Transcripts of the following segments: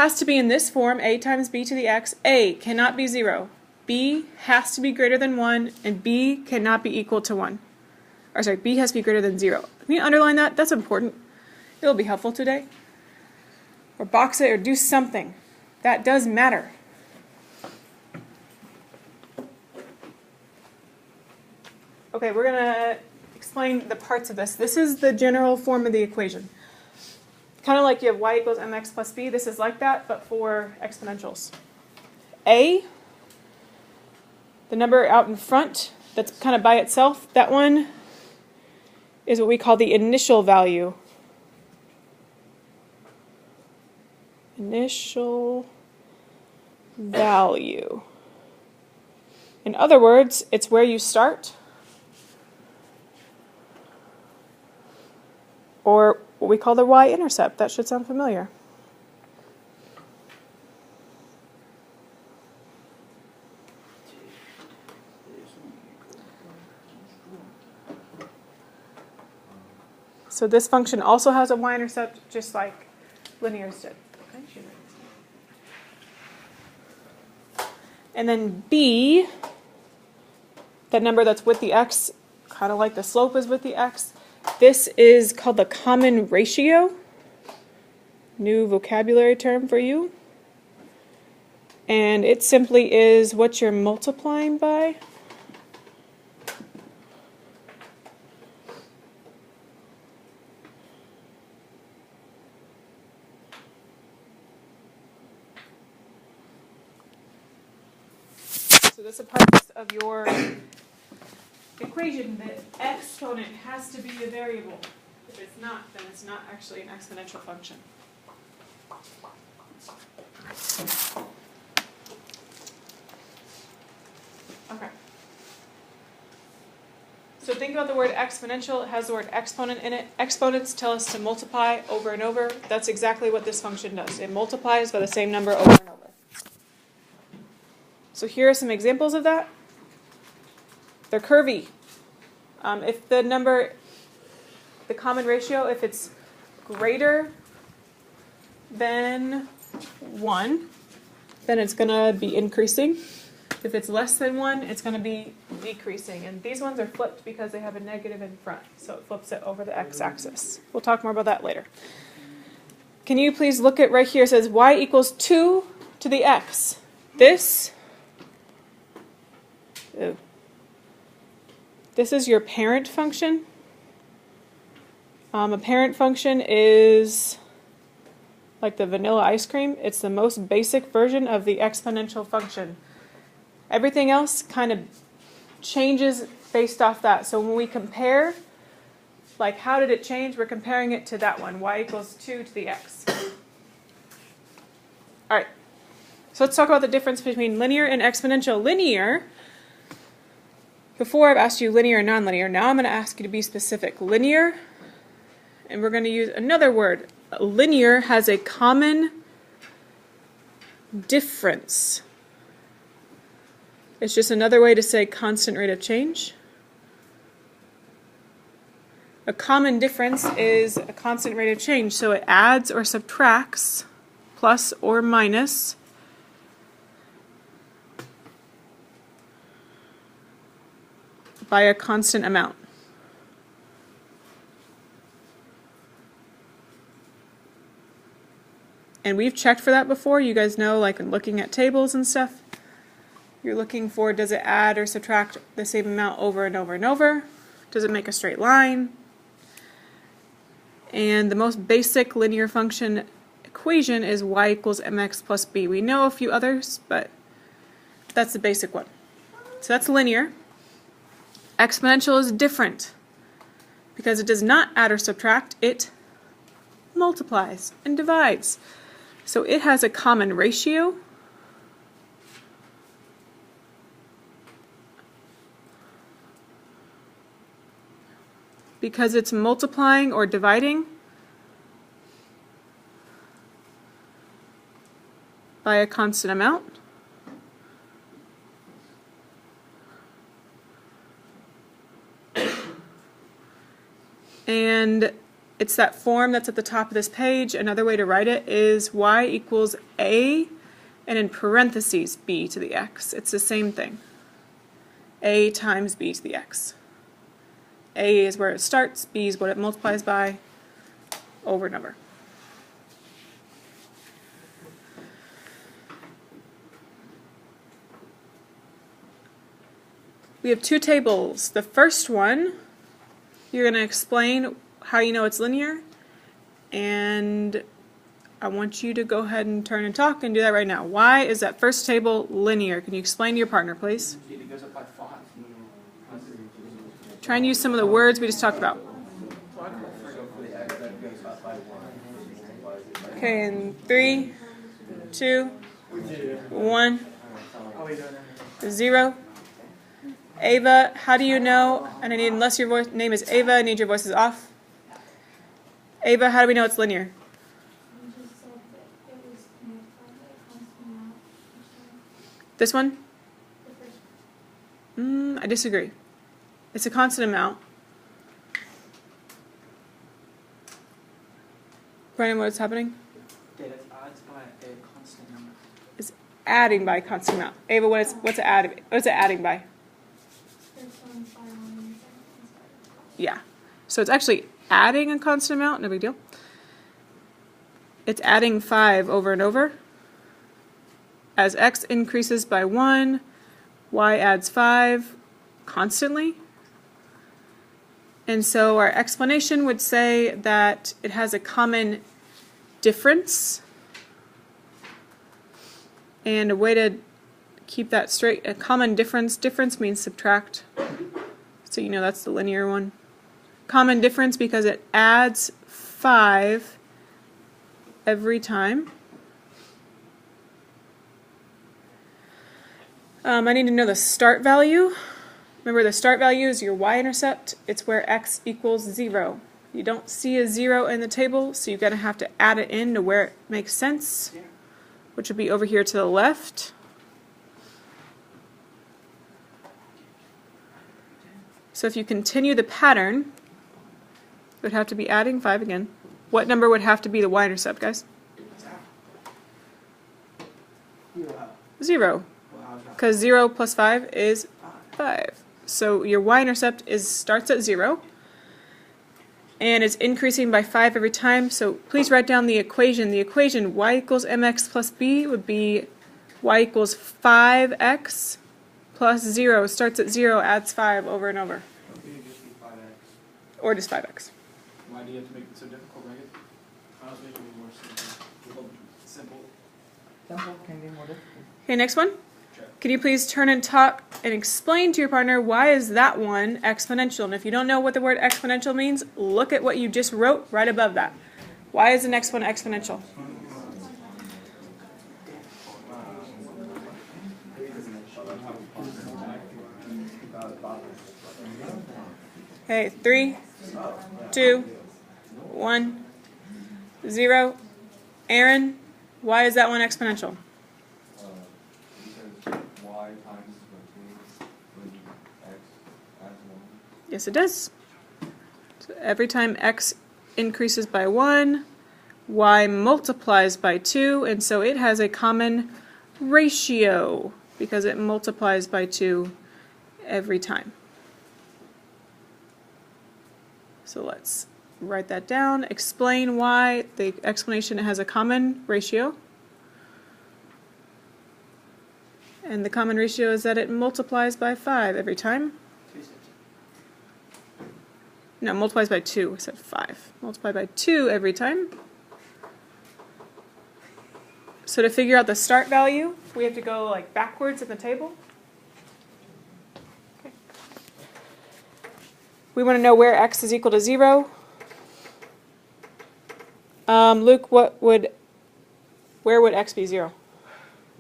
has to be in this form, a times b to the x. A cannot be 0. B has to be greater than 1, and b cannot be equal to 1. Or sorry, b has to be greater than 0. Can you underline that? That's important. It'll be helpful today. Or box it or do something. That does matter. Okay, we're going to explain the parts of this. This is the general form of the equation. Kind of like you have y equals mx plus b. This is like that, but for exponentials. A, the number out in front that's kind of by itself, that one is what we call the initial value. Initial value. In other words, it's where you start, or what we call the y-intercept. That should sound familiar. So this function also has a y-intercept, just like linears did. And then b, that number that's with the x, kind of like the slope is with the x, this is called the common ratio. New vocabulary term for you. And it simply is what you're multiplying by. So this is a part of your equation that exponent has to be a variable. If it's not, then it's not actually an exponential function. Okay. So think about the word exponential. It has the word exponent in it. Exponents tell us to multiply over and over. That's exactly what this function does. It multiplies by the same number over and over. So here are some examples of that. They're curvy. If the number, the common ratio, if it's greater than 1, then it's going to be increasing. If it's less than 1, it's going to be decreasing. And these ones are flipped because they have a negative in front. So it flips it over the x-axis. We'll talk more about that later. Can you please look at right here? It says y equals 2 to the x. This is your parent function. A parent function is like the vanilla ice cream. It's the most basic version of the exponential function. Everything else kind of changes based off that. So when we compare, like how did it change, we're comparing it to that one, y equals 2 to the x. All right, so let's talk about the difference between linear and exponential. Linear, before I've asked you linear and nonlinear, now I'm going to ask you to be specific. Linear, and we're going to use another word. Linear has a common difference. It's just another way to say constant rate of change. A common difference is a constant rate of change, so it adds or subtracts, plus or minus, by a constant amount. And we've checked for that before. You guys know, like in looking at tables and stuff, you're looking for, does it add or subtract the same amount over and over and over? Does it make a straight line? And the most basic linear function equation is y equals mx plus b. We know a few others, but that's the basic one. So that's linear. Exponential is different because it does not add or subtract, it multiplies and divides. So it has a common ratio. Because it's multiplying or dividing by a constant amount. And It's that form that's at the top of this page. Another way to write it is y equals a, and in parentheses, b to the x. It's the same thing. A times b to the x. A is where it starts, b is what it multiplies by, over and over. We have two tables. The first one, you're going to explain how you know it's linear, and I want you to go ahead and turn and talk and do that right now. Why is that first table linear? Can you explain to your partner, please? It goes up by 5. Try and use some of the words we just talked about. Okay, in 3, 2, 1, 0. Ava, how do you know? And I need, unless your name is Ava, I need your voices off. Ava, how do we know it's linear? This one? I disagree. It's a constant amount. Brandon, what's happening? That it adds by a constant number. It's adding by a constant amount. Ava, what's it adding by? Yeah. So it's actually adding a constant amount, no big deal. It's adding 5 over and over. As x increases by 1, y adds 5 constantly. And so our explanation would say that it has a common difference. And a way to keep that straight, a common difference means subtract. So you know that's the linear one. Common difference because it adds 5 every time. I need to know the start value. Remember, the start value is your y-intercept. It's where x equals 0. You don't see a 0 in the table, so you're going to have to add it in to where it makes sense, which would be over here to the left. So if you continue the pattern, it would have to be adding 5 again. What number would have to be the y-intercept, guys? 0. Because 0 plus 5 is 5. So your y-intercept starts at 0. And it's increasing by 5 every time. So please write down the equation. The equation y equals mx plus b would be y equals 5x plus 0. Starts at 0, adds 5 over and over. Or just 5x. Why do you have to make it so difficult, Megan? I was making it more simple. Simple. Simple can be more difficult. Okay, next one. Can you please turn and talk and explain to your partner why is that one exponential? And if you don't know what the word exponential means, look at what you just wrote right above that. Why is the next one exponential? Okay, 3, 2, 1, 0. Aaron, why is that one exponential? Yes, it does. So every time x increases by 1, y multiplies by 2, and so it has a common ratio because it multiplies by 2 every time. So let's write that down. Explain why the explanation has a common ratio. And the common ratio is that it multiplies by 5 every time. No, multiplies by 2. I said 5. Multiply by 2 every time. So to figure out the start value, we have to go like backwards in the table. Okay. We want to know where x is equal to 0. Luke, where would x be 0?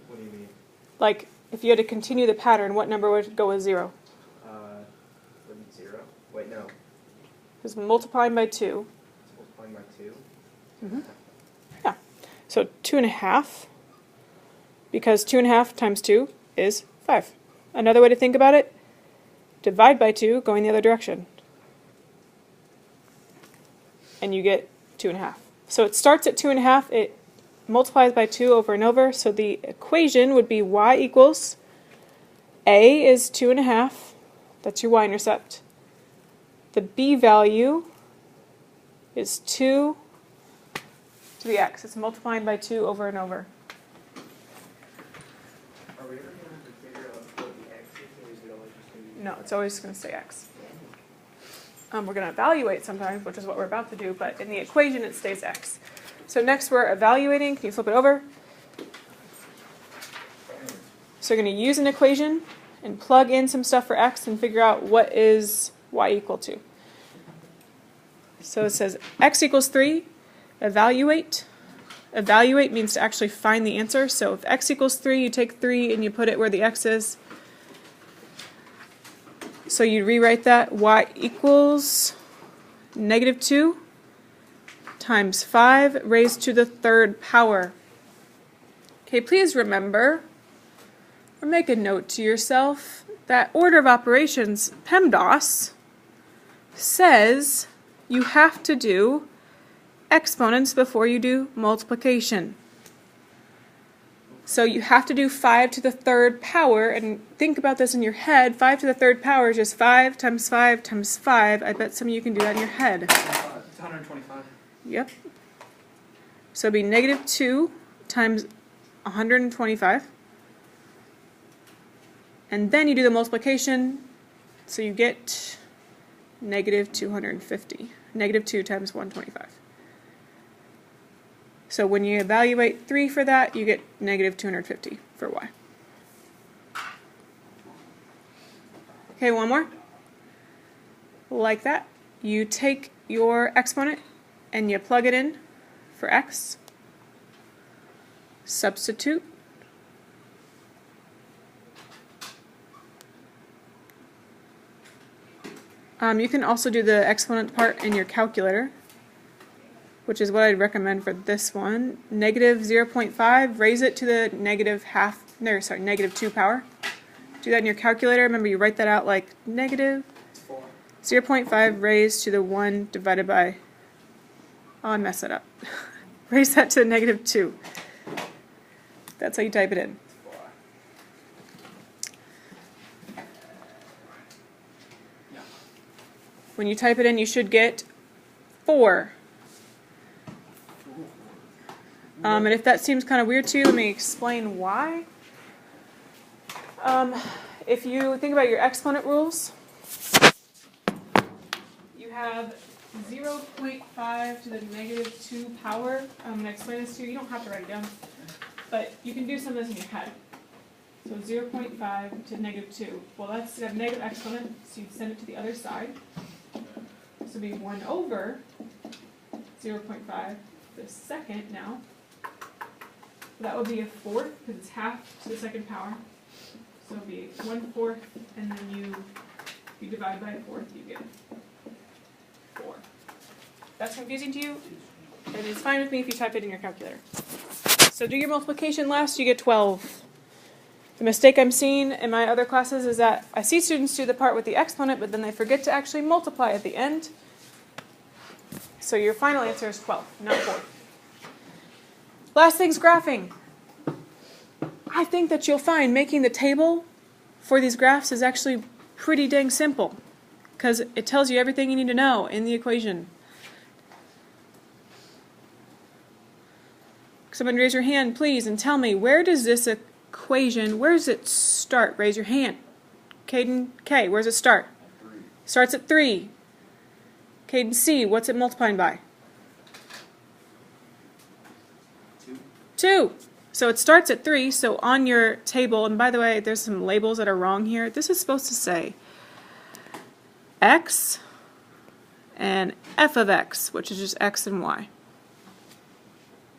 What do you mean? Like, if you had to continue the pattern, what number would go with 0? Wouldn't 0? Wait, no. It's multiplying by 2. It's multiplying by 2? Mm-hmm. Yeah. So 2.5, because 2.5 times 2 is 5. Another way to think about it, divide by 2 going the other direction. and you get 2.5. So it starts at 2.5, it multiplies by 2 over and over, so the equation would be y equals a is 2.5, that's your y-intercept. The b value is 2 to the x. It's multiplying by 2 over and over. Are we ever going to have to figure out what the x is, or is it always just going to be? No, it's always going to say x. We're going to evaluate sometimes, which is what we're about to do, but in the equation it stays x. So next we're evaluating. Can you flip it over? So you're going to use an equation and plug in some stuff for x and figure out what is y equal to. So it says x equals 3, evaluate. Evaluate means to actually find the answer. So if x equals 3, you take 3 and you put it where the x is. So you rewrite that, y equals -2 times 5 raised to the 3rd power. Okay, please remember, or make a note to yourself, that order of operations, PEMDAS, says you have to do exponents before you do multiplication. So you have to do 5 to the 3rd power, and think about this in your head. 5 to the 3rd power is just 5 times 5 times 5. I bet some of you can do that in your head. It's 125. Yep. So it'd be -2 times 125. And then you do the multiplication, so you get -250. -2 times 125. So when you evaluate 3 for that, you get -250 for y. Okay, one more. Like that. You take your exponent and you plug it in for x. Substitute. You can also do the exponent part in your calculator, which is what I'd recommend for this one. -0.5, raise it to the -2 power. Do that in your calculator. Remember, you write that out like -0.5 raised to the 1 divided by, oh, I messed it up. Raise that to -2. That's how you type it in. When you type it in, you should get 4. And if that seems kind of weird to you, let me explain why. If you think about your exponent rules, you have 0.5 to the -2 power. I'm going to explain this to you. You don't have to write it down, but you can do some of this in your head. So 0.5 to -2. Well, that's a negative exponent, so you'd send it to the other side. This would be 1 over 0.5 to the second now. So that would be a fourth, because it's half to the second power. So it would be 1/4, and then you divide by a fourth, you get 4. That's confusing to you? And it's fine with me if you type it in your calculator. So do your multiplication last, you get 12. The mistake I'm seeing in my other classes is that I see students do the part with the exponent, but then they forget to actually multiply at the end. So your final answer is 12, not 4. Last thing's graphing. I think that you'll find making the table for these graphs is actually pretty dang simple, because it tells you everything you need to know in the equation. Someone raise your hand, please, and tell me, where does this equation, where does it start? Raise your hand. Caden K, where does it start? 3. Starts at 3. Caden C, what's it multiplying by? 2. 2. So it starts at 3, so on your table, and by the way, there's some labels that are wrong here. This is supposed to say x and f of x, which is just x and y.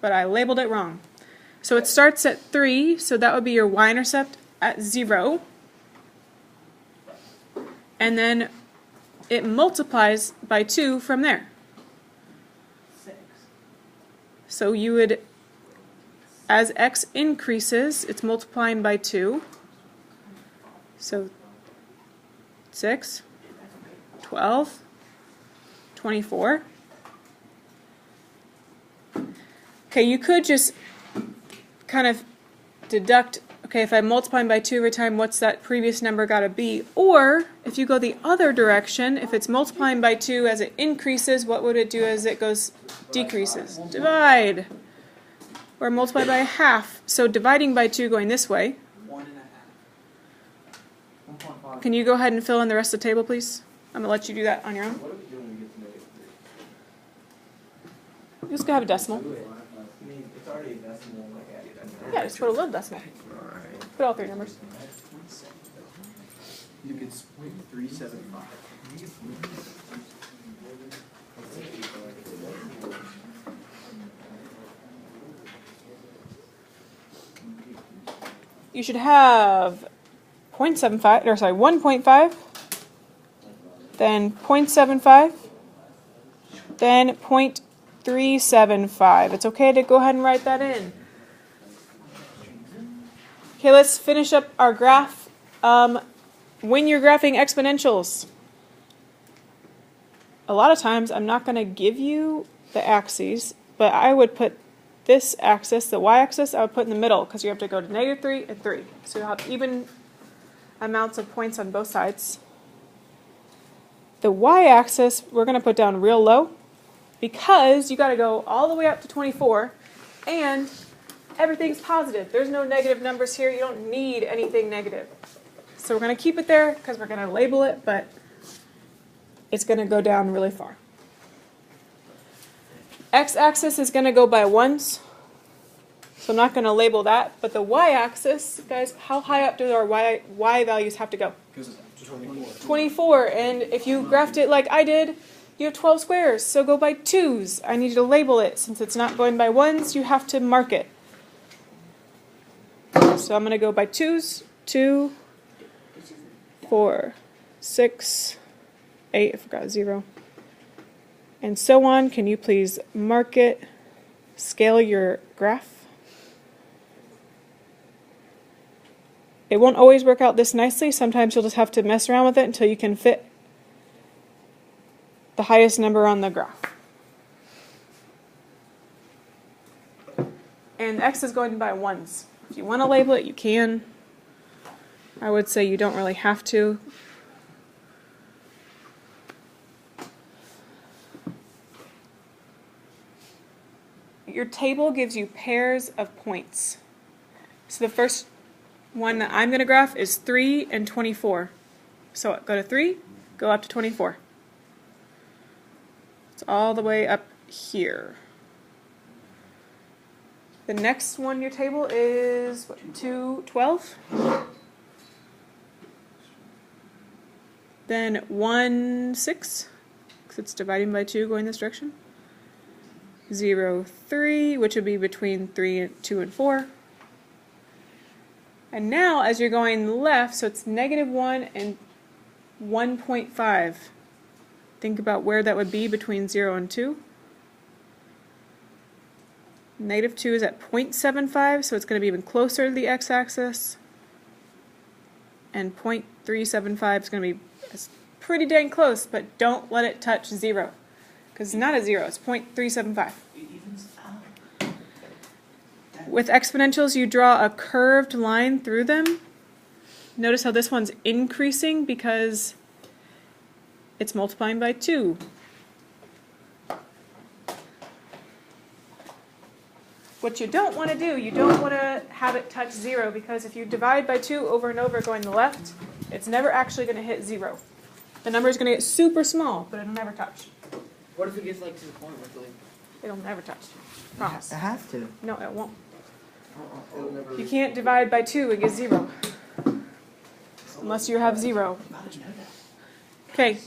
But I labeled it wrong. So it starts at 3, so that would be your y-intercept at 0. And then it multiplies by 2 from there. 6. So you would, as x increases, it's multiplying by 2. So 6, 12, 24, Okay, you could just kind of deduct, okay, if I'm multiplying by 2 every time, what's that previous number got to be? Or, if you go the other direction, if it's multiplying by 2 as it increases, what would it do as it goes decreases? Divide. Or multiply by a half. So dividing by 2 going this way. 1.5. 1.5. Can you go ahead and fill in the rest of the table, please? I'm going to let you do that on your own. What do we do when we get to negative 3? You just go have a decimal. I mean, it's already a decimal, like added. Yeah, just put a little decimal. Put all 3 numbers. You get 0.375. You should have 0.75, or sorry, 1.5, then 0.75, then 0.375. It's okay to go ahead and write that in. Okay, let's finish up our graph. When you're graphing exponentials, a lot of times I'm not going to give you the axes, but I would put this axis, the y-axis, I would put in the middle because you have to go to -3 and 3. So you'll have even amounts of points on both sides. The y-axis we're going to put down real low because you got to go all the way up to 24 and everything's positive. There's no negative numbers here. You don't need anything negative. So we're going to keep it there because we're going to label it, but it's going to go down really far. X-axis is going to go by ones, so I'm not going to label that. But the y-axis, guys, how high up do our y values have to go? 24. And if you graphed it like I did, you have 12 squares, so go by 2s. I need you to label it. Since it's not going by 1s, you have to mark it. So I'm going to go by 2s. 2, 4, 6, 8, I forgot 0. And so on. Can you please mark it, scale your graph? It won't always work out this nicely. Sometimes you'll just have to mess around with it until you can fit the highest number on the graph. And X is going by ones. If you want to label it, you can. I would say you don't really have to. Your table gives you pairs of points. So the first one that I'm going to graph is 3 and 24. So go to 3, go up to 24. It's all the way up here. The next one in your table is what, 2, 12. Then 1, 6, because it's dividing by 2 going this direction. 0, 3, which would be between 2 and 4. And now, as you're going left, so it's -1 and 1.5. Think about where that would be between 0 and 2. -2 is at 0.75, so it's going to be even closer to the x-axis. And 0.375 is going to be pretty dang close, but don't let it touch 0. Because it's not a 0, it's 0.375. With exponentials, you draw a curved line through them. Notice how this one's increasing because it's multiplying by 2. What you don't want to do, you don't want to have it touch 0, because if you divide by 2 over and over going to the left, it's never actually going to hit 0. The number is going to get super small, but it'll never touch. What if it gets like to the point where It'll never touch. Promise. it has to? No, it won't. It'll never. You can't divide by 2 and get 0. Unless you have 0. Okay.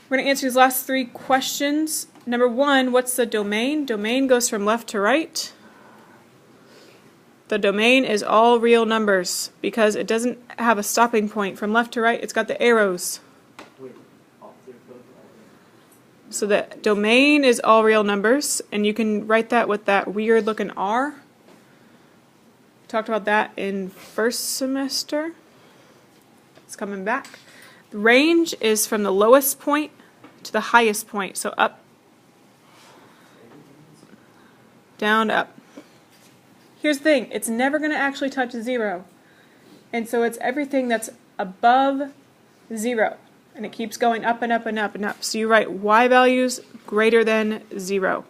We're going to answer these last 3 questions. Number 1, what's the domain? Domain goes from left to right. The domain is all real numbers because it doesn't have a stopping point. From left to right, it's got the arrows. So the domain is all real numbers, and you can write that with that weird looking R. Talked about that in first semester. It's coming back. The range is from the lowest point to the highest point, so up. down to up. Here's the thing, it's never going to actually touch 0. And so it's everything that's above 0. And it keeps going up and up and up and up. So you write y values greater than 0.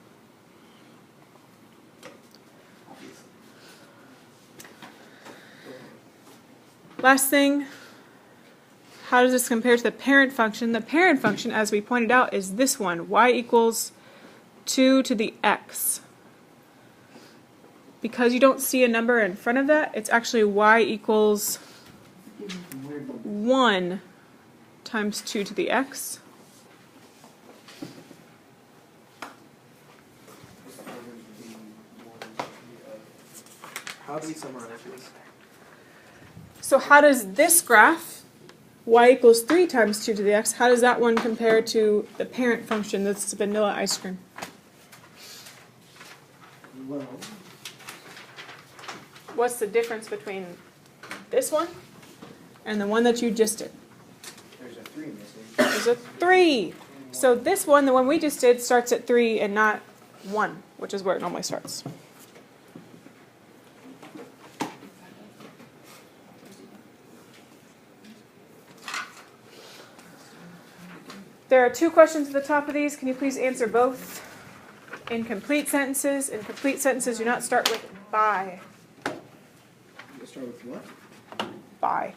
Last thing, how does this compare to the parent function? The parent function, as we pointed out, is this one, y equals 2 to the x. Because you don't see a number in front of that, it's actually y equals 1 times 2 to the x. How do we summarize this? So how does this graph, y equals 3 times 2 to the x, how does that one compare to the parent function that's vanilla ice cream? Well, What's the difference between this one and the one that you just did? there's a 3 missing. There's a 3. So this one, the one we just did, starts at 3 and not 1, which is where it normally starts. There are 2 questions at the top of these. Can you please answer both? In complete sentences. In complete sentences, do not start with by. You start with what? By.